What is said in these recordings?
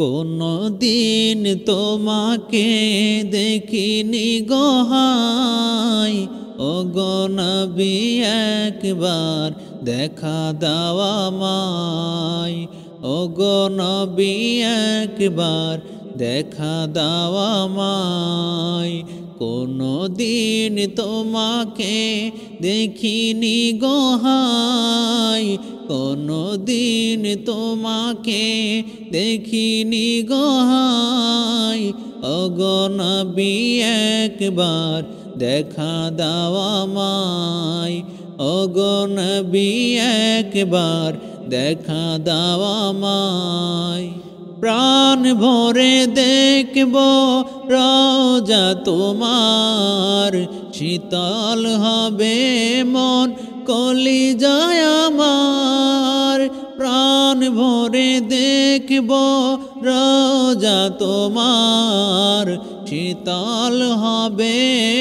কোনো দিন তোমাকে দেখিনি গো হায়, ওগো নবী একবার দেখা দাও আমায়। ওগো নবী একবার দেখা দাও আমায়। কোনো দিন তোমাকে দেখিনি গো হায়, কোনো দিন তোমাকে দেখিনি গো হায়। ওগো নবী একবার দেখা দাও আমায়। ওগো নবী একবার দেখা দাও আমায়। প্রাণ ভরে দেখব রওজা তোমার, শীতল হবে মন কলিজায় আমার। প্রাণ ভরে দেখব রওজা তোমার, শীতল হবে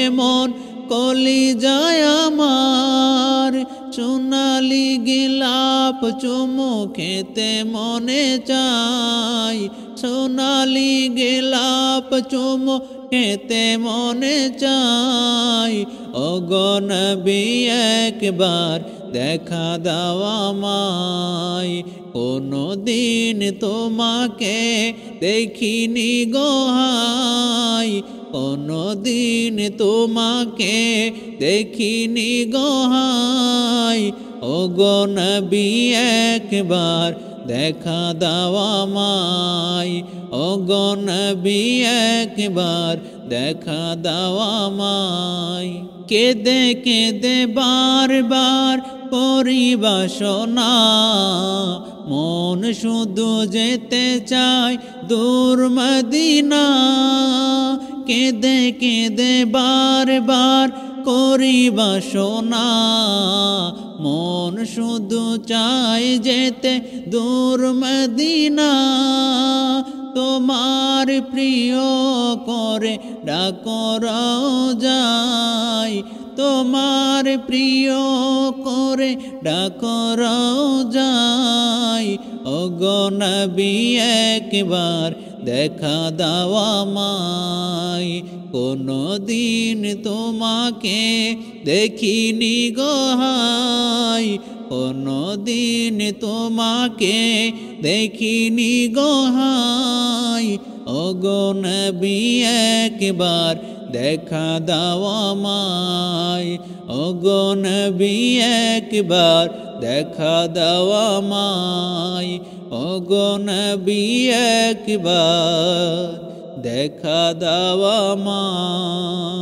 মন কলিজায় আমার। সোনালি গোলাপ চুমু খেতে মনে চাই, সোনালি গোলাপ চুমু খেতে মনে চাই। ওগো নবী একবার দেখা দাও আমায়। কোনো দিন তোমাকে দেখিনি গো হায়, কোনো দিন তোমাকে দেখিনি গো হায়। ওগো নবী একবার দেখা দাও আমায়। ওগো নবী একবার দেখা দাও আমায়। কেঁদে কেঁদে বারবার করি বাসনা, মন শুধু যেতে চায় দূর মদিনা। কেঁদে কেঁদে বারবার করি বাসনা, মন শুধু চায় যেতে দূর মদিনা। তোমার প্রিয় করে ডাকো রওজায়, তোমার প্রিয় করে ডাকো রওজায়। ওগো নবী একবার দেখা দাও আমায়। কোনো দিন তোমাকে দেখিনি গো হায়, কোনো দিন তোমাকে দেখিনি গো হায়। ওগো নবী একবার দেখা দাও আমায়। ওগো নবী একবার দেখা দাও আমায়। ওগো নবী একবার দেখা দাও আমায়।